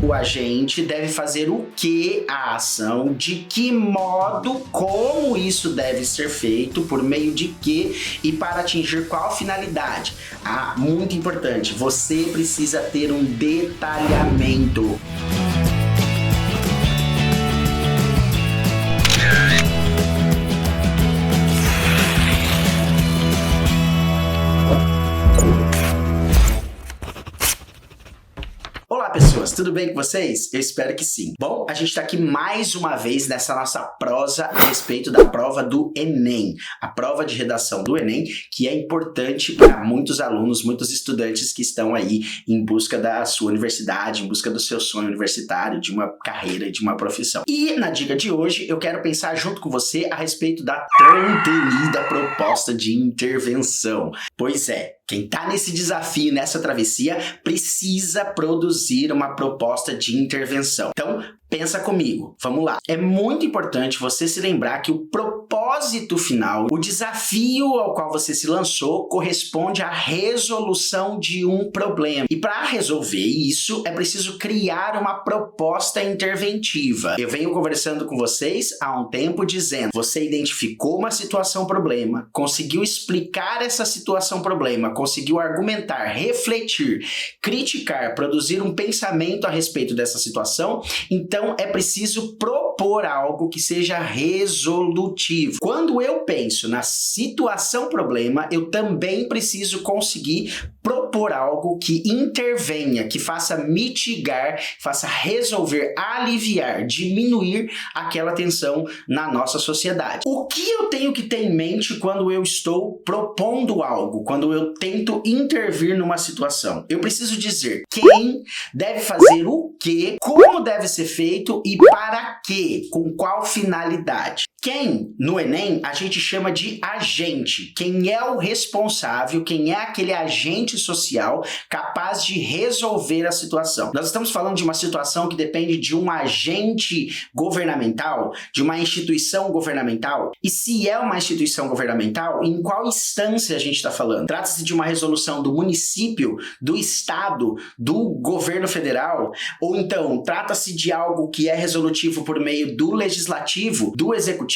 o agente deve fazer o que a ação, de que modo, como isso deve ser feito, por meio de que e para atingir qual finalidade. Muito importante, você precisa ter um detalhamento. Olá pessoas, tudo bem com vocês? Eu espero que sim. Bom, a gente está aqui mais uma vez nessa nossa prosa a respeito da prova do Enem, a prova de redação do Enem, que é importante para muitos alunos, muitos estudantes que estão aí em busca da sua universidade, em busca do seu sonho universitário, de uma carreira, de uma profissão. E na dica de hoje eu quero pensar junto com você a respeito da tão temida proposta de intervenção. Pois é, quem está nesse desafio, nessa travessia, precisa produzir uma proposta de intervenção. Então, pensa comigo, vamos lá. É muito importante você se lembrar que o propósito final, o desafio ao qual você se lançou, corresponde à resolução de um problema. E para resolver isso, é preciso criar uma proposta interventiva. Eu venho conversando com vocês há um tempo dizendo, você identificou uma situação-problema, conseguiu explicar essa situação-problema, conseguiu argumentar, refletir, criticar, produzir um pensamento a respeito dessa situação, então é preciso propor algo que seja resolutivo. Quando eu penso na situação-problema, eu também preciso conseguir propor algo que intervenha, que faça mitigar, faça resolver, aliviar, diminuir aquela tensão na nossa sociedade. O que eu tenho que ter em mente quando eu estou propondo algo, quando eu tento intervir numa situação? Eu preciso dizer quem deve fazer o quê, como deve ser feito e para quê, com qual finalidade. Quem, no Enem, a gente chama de agente. Quem é o responsável, quem é aquele agente social capaz de resolver a situação. Nós estamos falando de uma situação que depende de um agente governamental, de uma instituição governamental. E se é uma instituição governamental, em qual instância a gente está falando? Trata-se de uma resolução do município, do estado, do governo federal? Ou então, trata-se de algo que é resolutivo por meio do legislativo, do executivo?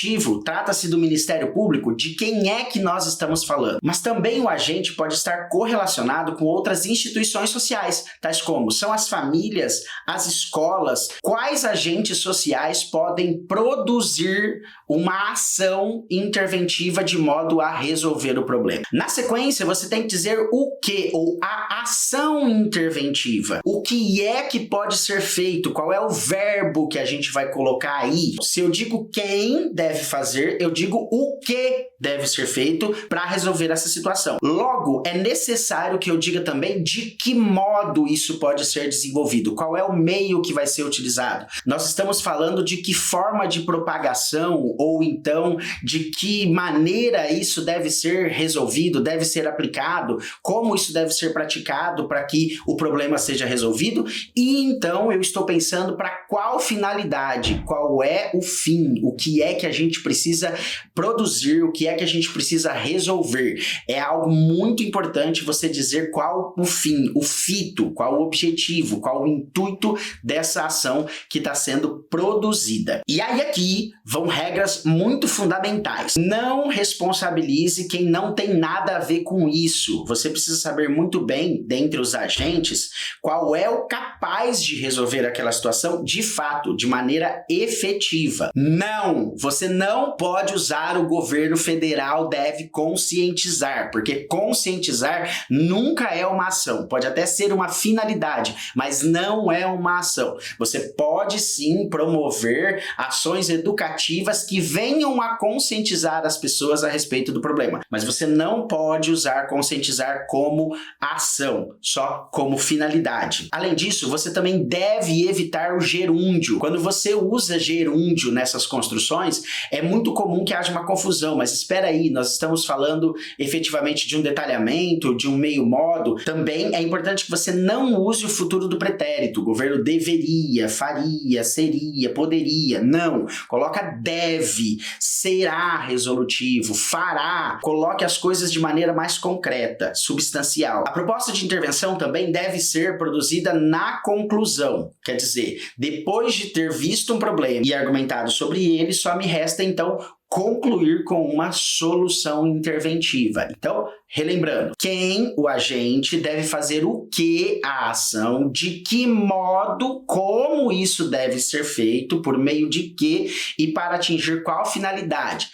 Trata-se do Ministério Público? De quem é que nós estamos falando? Mas também o agente pode estar correlacionado com outras instituições sociais, tais como são as famílias, as escolas. Quais agentes sociais podem produzir uma ação interventiva de modo a resolver o problema? Na sequência, você tem que dizer o que, ou a ação interventiva. O que é que pode ser feito? Qual é o verbo que a gente vai colocar aí? Se eu digo quem deve fazer, eu digo o que deve ser feito para resolver essa situação. Logo, é necessário que eu diga também de que modo isso pode ser desenvolvido, qual é o meio que vai ser utilizado. Nós estamos falando de que forma de propagação ou então de que maneira isso deve ser resolvido, deve ser aplicado, como isso deve ser praticado para que o problema seja resolvido e então eu estou pensando para qual finalidade, qual é o fim, o que é que a gente precisa produzir, o que é que a gente precisa resolver. É algo muito importante você dizer qual o fim, o fito, qual o objetivo, qual o intuito dessa ação que está sendo produzida. E aí aqui vão regras muito fundamentais. Não responsabilize quem não tem nada a ver com isso. Você precisa saber muito bem, dentre os agentes, qual é o capaz de resolver aquela situação de fato, de maneira efetiva. Não, você não pode usar o governo federal deve conscientizar, porque conscientizar nunca é uma ação. Pode até ser uma finalidade, mas não é uma ação. Você pode sim promover ações educativas que venham a conscientizar as pessoas a respeito do problema, mas você não pode usar conscientizar como ação, só como finalidade. Além disso, você também deve evitar o gerúndio. Quando você usa gerúndio nessas construções, É muito comum que haja uma confusão, mas espera aí, nós estamos falando efetivamente de um detalhamento, de um meio modo. Também é importante que você não use o futuro do pretérito. O governo deveria, faria, seria, poderia. Não. Coloca deve, será resolutivo, fará. Coloque as coisas de maneira mais concreta, substancial. A proposta de intervenção também deve ser produzida na conclusão. Quer dizer, depois de ter visto um problema e argumentado sobre ele, só me resta então concluir com uma solução interventiva. Então, relembrando, quem, o agente, deve fazer o que a ação, de que modo, como isso deve ser feito, por meio de que e para atingir qual finalidade.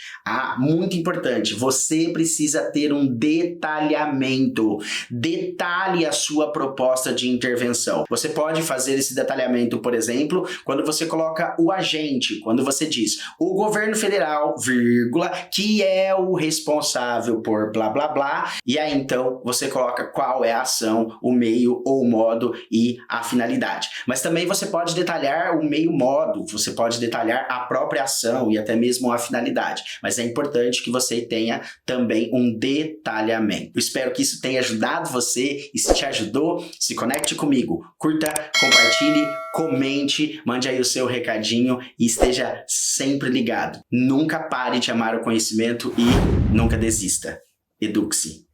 Muito importante, você precisa ter um detalhamento. Detalhe a sua proposta de intervenção. Você pode fazer esse detalhamento, por exemplo, quando você coloca o agente, quando você diz o governo federal, vírgula, que é o responsável por blá blá blá, e aí então você coloca qual é a ação, o meio ou o modo e a finalidade. Mas também você pode detalhar o meio modo, você pode detalhar a própria ação e até mesmo a finalidade, mas é importante que você tenha também um detalhamento. Eu espero que isso tenha ajudado você, e se te ajudou, se conecte comigo, curta, compartilhe, comente, mande aí o seu recadinho e esteja sempre ligado. Nunca pare de amar o conhecimento e nunca desista. Eduque-se.